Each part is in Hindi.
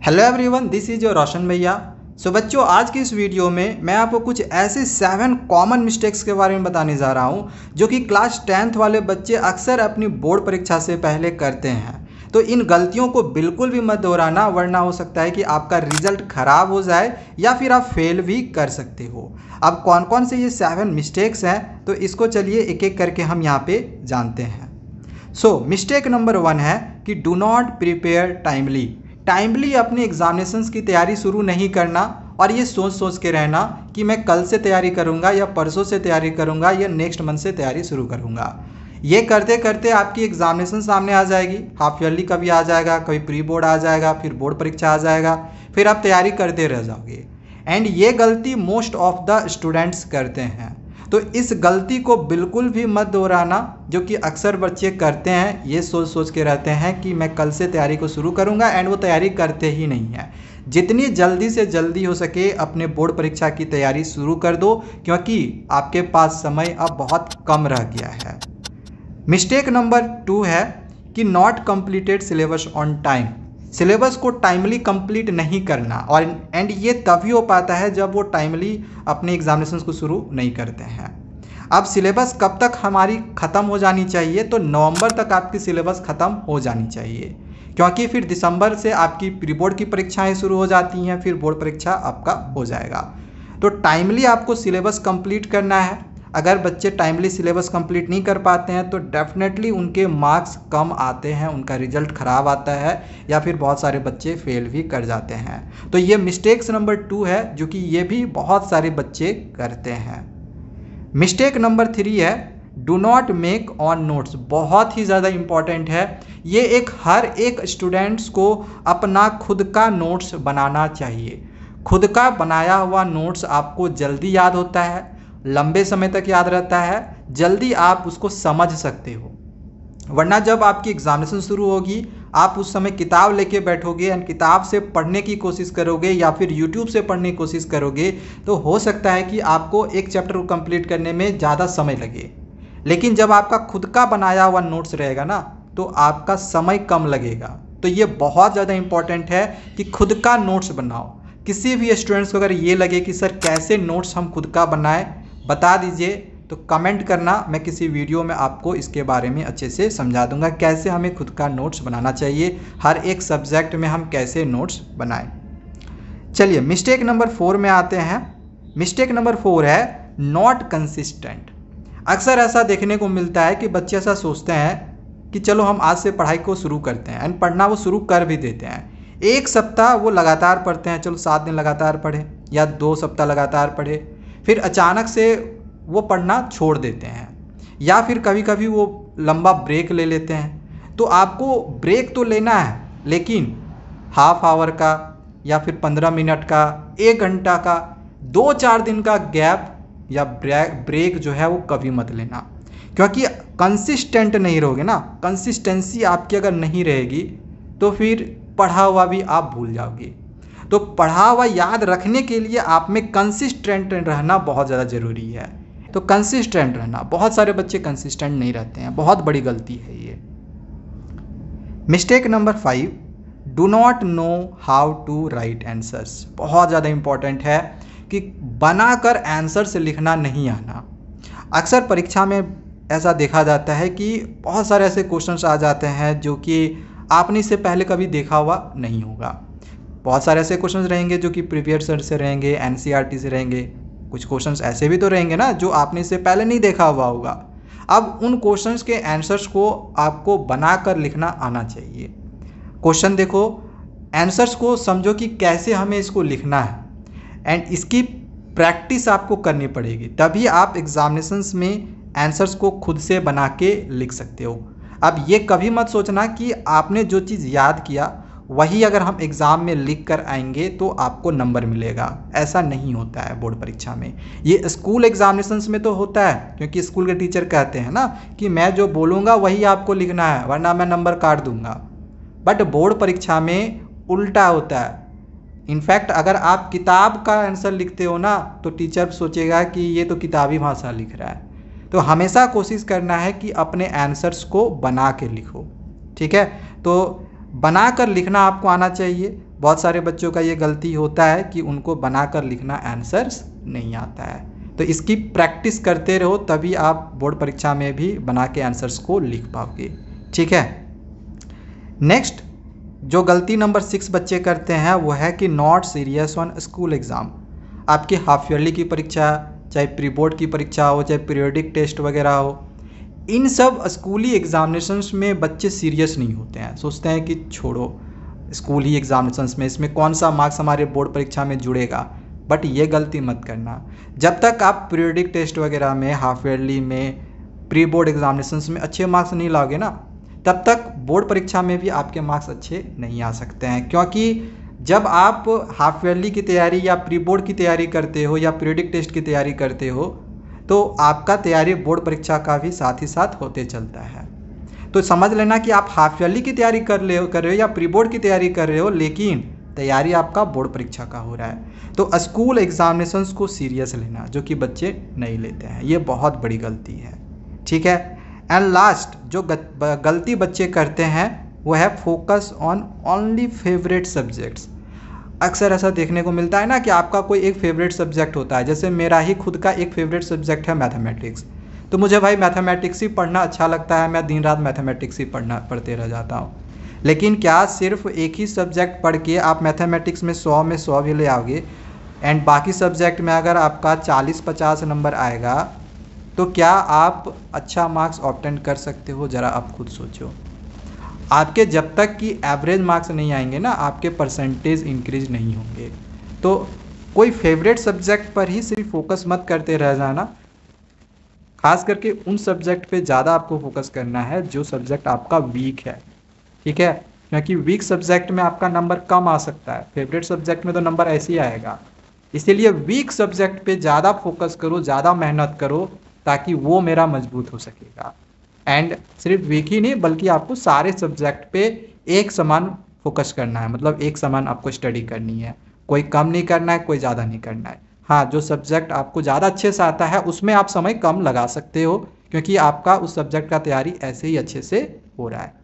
Hello everyone, this is your Roshan भैया। सो बच्चों, आज की इस वीडियो में मैं आपको कुछ ऐसे 7 कॉमन मिस्टेक्स के बारे में बताने जा रहा हूं जो कि क्लास 10th वाले बच्चे अक्सर अपनी बोर्ड परीक्षा से पहले करते हैं। तो इन गलतियों को बिल्कुल भी मत दोहराना, वरना हो सकता है कि आपका रिजल्ट खराब हो जाए या फिर आप फेल भी कर सकते हो। अब कौन कौन से ये 7 मिस्टेक्स हैं, तो इसको चलिए एक एक करके हम यहाँ पे जानते हैं। मिस्टेक नंबर 1 है कि डू नॉट प्रिपेयर टाइमली अपने एग्जामिनेशंस की तैयारी शुरू नहीं करना और ये सोच सोच के रहना कि मैं कल से तैयारी करूंगा या परसों से तैयारी करूंगा या नेक्स्ट मंथ से तैयारी शुरू करूंगा। ये करते करते आपकी एग्जामिनेशन सामने आ जाएगी। हाफ ईयरली कभी आ जाएगा, कभी प्री बोर्ड आ जाएगा, फिर बोर्ड परीक्षा आ जाएगा, फिर आप तैयारी करते रह जाओगे। एंड ये गलती मोस्ट ऑफ द स्टूडेंट्स करते हैं, तो इस गलती को बिल्कुल भी मत दोहराना जो कि अक्सर बच्चे करते हैं। ये सोच सोच के रहते हैं कि मैं कल से तैयारी को शुरू करूंगा एंड वो तैयारी करते ही नहीं है। जितनी जल्दी से जल्दी हो सके अपने बोर्ड परीक्षा की तैयारी शुरू कर दो, क्योंकि आपके पास समय अब बहुत कम रह गया है। मिस्टेक नंबर 2 है कि not completed syllabus on time. Syllabus को टाइमली कंप्लीट नहीं करना, और एंड ये तभी हो पाता है जब वो टाइमली अपने एग्जामिनेशन को शुरू नहीं करते हैं। अब सिलेबस कब तक हमारी ख़त्म हो जानी चाहिए, तो नवंबर तक आपकी सिलेबस ख़त्म हो जानी चाहिए, क्योंकि फिर दिसंबर से आपकी प्री बोर्ड की परीक्षाएं शुरू हो जाती हैं, फिर बोर्ड परीक्षा आपका हो जाएगा। तो टाइमली आपको सिलेबस कंप्लीट करना है। अगर बच्चे टाइमली सिलेबस कंप्लीट नहीं कर पाते हैं तो डेफिनेटली उनके मार्क्स कम आते हैं, उनका रिजल्ट ख़राब आता है या फिर बहुत सारे बच्चे फेल भी कर जाते हैं। तो ये मिस्टेक्स नंबर 2 है जो कि ये भी बहुत सारे बच्चे करते हैं। मिस्टेक नंबर 3 है do not make on notes. बहुत ही ज़्यादा इम्पॉर्टेंट है ये। हर एक स्टूडेंट्स को अपना खुद का नोट्स बनाना चाहिए। खुद का बनाया हुआ नोट्स आपको जल्दी याद होता है, लंबे समय तक याद रहता है, जल्दी आप उसको समझ सकते हो। वरना जब आपकी एग्जामिनेशन शुरू होगी, आप उस समय किताब लेके बैठोगे एंड किताब से पढ़ने की कोशिश करोगे या फिर यूट्यूब से पढ़ने की कोशिश करोगे, तो हो सकता है कि आपको एक चैप्टर को कंप्लीट करने में ज़्यादा समय लगे। लेकिन जब आपका खुद का बनाया हुआ नोट्स रहेगा ना, तो आपका समय कम लगेगा। तो ये बहुत ज़्यादा इंपॉर्टेंट है कि खुद का नोट्स बनाओ। किसी भी स्टूडेंट्स को अगर ये लगे कि सर कैसे नोट्स हम खुद का बनाएं, बता दीजिए, तो कमेंट करना। मैं किसी वीडियो में आपको इसके बारे में अच्छे से समझा दूंगा कैसे हमें खुद का नोट्स बनाना चाहिए, हर एक सब्जेक्ट में हम कैसे नोट्स बनाएं। चलिए मिस्टेक नंबर 4 में आते हैं। मिस्टेक नंबर 4 है नॉट कंसिस्टेंट। अक्सर ऐसा देखने को मिलता है कि बच्चे ऐसा सोचते हैं कि चलो हम आज से पढ़ाई को शुरू करते हैं, एंड पढ़ना वो शुरू कर भी देते हैं। एक सप्ताह वो लगातार पढ़ते हैं, चलो 7 दिन लगातार पढ़े या 2 सप्ताह लगातार पढ़े, फिर अचानक से वो पढ़ना छोड़ देते हैं, या फिर कभी कभी वो लंबा ब्रेक ले लेते हैं। तो आपको ब्रेक तो लेना है, लेकिन हाफ आवर का या फिर 15 मिनट का, 1 घंटा का, 2-4 दिन का गैप या ब्रेक जो है वो कभी मत लेना, क्योंकि कंसिस्टेंट नहीं रहोगे ना। कंसिस्टेंसी आपकी अगर नहीं रहेगी तो फिर पढ़ा हुआ भी आप भूल जाओगे। तो पढ़ा हुआ याद रखने के लिए आप में कंसिस्टेंट रहना बहुत ज़्यादा ज़रूरी है। तो कंसिस्टेंट रहना, बहुत सारे बच्चे कंसिस्टेंट नहीं रहते हैं, बहुत बड़ी गलती है ये। Mistake number 5 do not know how to write answers. बहुत ज़्यादा इंपॉर्टेंट है कि बनाकर आंसर्स लिखना नहीं आना। अक्सर परीक्षा में ऐसा देखा जाता है कि बहुत सारे ऐसे क्वेश्चंस आ जाते हैं जो कि आपने इससे पहले कभी देखा हुआ नहीं होगा। बहुत सारे ऐसे क्वेश्चंस रहेंगे जो कि प्रीवियस ईयर से रहेंगे, एनसीईआरटी से रहेंगे। कुछ क्वेश्चंस ऐसे भी तो रहेंगे ना जो आपने इससे पहले नहीं देखा हुआ होगा। अब उन क्वेश्चंस के आंसर्स को आपको बनाकर लिखना आना चाहिए। क्वेश्चन देखो, आंसर्स को समझो कि कैसे हमें इसको लिखना है, एंड इसकी प्रैक्टिस आपको करनी पड़ेगी, तभी आप एग्जामिनेशंस में आंसर्स को खुद से बना के लिख सकते हो। अब ये कभी मत सोचना कि आपने जो चीज़ याद किया वही अगर हम एग्ज़ाम में लिख कर आएंगे तो आपको नंबर मिलेगा। ऐसा नहीं होता है बोर्ड परीक्षा में। ये स्कूल एग्जामिनेशंस में तो होता है, क्योंकि स्कूल के टीचर कहते हैं ना कि मैं जो बोलूँगा वही आपको लिखना है, वरना मैं नंबर काट दूंगा। बट बोर्ड परीक्षा में उल्टा होता है। इनफैक्ट अगर आप किताब का आंसर लिखते हो ना, तो टीचर सोचेगा कि ये तो किताबी भाषा लिख रहा है। तो हमेशा कोशिश करना है कि अपने आंसर्स को बना के लिखो, ठीक है। तो बनाकर लिखना आपको आना चाहिए। बहुत सारे बच्चों का ये गलती होता है कि उनको बनाकर लिखना आंसर्स नहीं आता है। तो इसकी प्रैक्टिस करते रहो, तभी आप बोर्ड परीक्षा में भी बना के आंसर्स को लिख पाओगे। ठीक है। नेक्स्ट जो गलती नंबर 6 बच्चे करते हैं वो है कि not serious on school exam. आपकी हाफ ईयरली की परीक्षा, चाहे प्री बोर्ड की परीक्षा हो, चाहे पीरियोडिक टेस्ट वगैरह हो, इन सब स्कूली एग्जामिनेशंस में बच्चे सीरियस नहीं होते हैं। सोचते हैं कि छोड़ो स्कूल ही एग्जामिनेशंस में, इसमें कौन सा मार्क्स हमारे बोर्ड परीक्षा में जुड़ेगा। बट ये गलती मत करना। जब तक आप पीरियोडिक टेस्ट वगैरह में, हाफ ईयरली में, प्री बोर्ड एग्जामिनेशंस में अच्छे मार्क्स नहीं लाओगे ना, तब तक बोर्ड परीक्षा में भी आपके मार्क्स अच्छे नहीं आ सकते हैं। क्योंकि जब आप हाफ ईयरली की तैयारी या प्री बोर्ड की तैयारी करते हो या पीरियोडिक टेस्ट की तैयारी करते हो, तो आपका तैयारी बोर्ड परीक्षा का भी साथ ही साथ होते चलता है। तो समझ लेना कि आप हाफ ईयरली की तैयारी कर रहे हो या प्री बोर्ड की तैयारी कर रहे हो, लेकिन तैयारी आपका बोर्ड परीक्षा का हो रहा है। तो स्कूल एग्जामिनेशंस को सीरियस लेना, जो कि बच्चे नहीं लेते हैं, ये बहुत बड़ी गलती है। ठीक है। एंड लास्ट जो गलती बच्चे करते हैं वो है focus on only favourite subjects. अक्सर ऐसा देखने को मिलता है ना कि आपका कोई एक फेवरेट सब्जेक्ट होता है। जैसे मेरा ही खुद का एक फेवरेट सब्जेक्ट है मैथमेटिक्स। तो मुझे भाई मैथमेटिक्स ही पढ़ना अच्छा लगता है, मैं दिन रात मैथमेटिक्स ही पढ़ते रह जाता हूँ। लेकिन क्या सिर्फ एक ही सब्जेक्ट पढ़ के आप मैथमेटिक्स में 100 में 100 भी ले आओगे एंड बाकी सब्जेक्ट में अगर आपका 40-50 नंबर आएगा, तो क्या आप अच्छा मार्क्स ऑब्टेन कर सकते हो? ज़रा आप खुद सोचो। आपके जब तक कि एवरेज मार्क्स नहीं आएंगे ना, आपके परसेंटेज इंक्रीज नहीं होंगे। तो कोई फेवरेट सब्जेक्ट पर ही सिर्फ फोकस मत करते रह जाना। खास करके उन सब्जेक्ट पे ज़्यादा आपको फोकस करना है जो सब्जेक्ट आपका वीक है। ठीक है। क्योंकि वीक सब्जेक्ट में आपका नंबर कम आ सकता है, फेवरेट सब्जेक्ट में तो नंबर ऐसे ही आएगा। इसीलिए वीक सब्जेक्ट पे ज़्यादा फोकस करो, ज़्यादा मेहनत करो, ताकि वो मेरा मजबूत हो सकेगा। एंड सिर्फ वीक ही नहीं, बल्कि आपको सारे सब्जेक्ट पे एक समान फोकस करना है। मतलब एक समान आपको स्टडी करनी है, कोई कम नहीं करना है, कोई ज़्यादा नहीं करना है। हाँ, जो सब्जेक्ट आपको ज़्यादा अच्छे से आता है उसमें आप समय कम लगा सकते हो, क्योंकि आपका उस सब्जेक्ट का तैयारी ऐसे ही अच्छे से हो रहा है।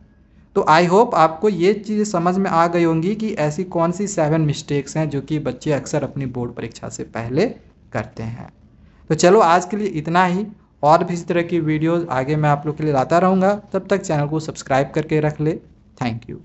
तो आई होप आपको ये चीज़ समझ में आ गई होंगी कि ऐसी कौन सी 7 मिस्टेक्स हैं जो कि बच्चे अक्सर अपनी बोर्ड परीक्षा से पहले करते हैं। तो चलो आज के लिए इतना ही। और भी इस तरह की वीडियोस आगे मैं आप लोग के लिए लाता रहूँगा। तब तक चैनल को सब्सक्राइब करके रख ले। Thank you.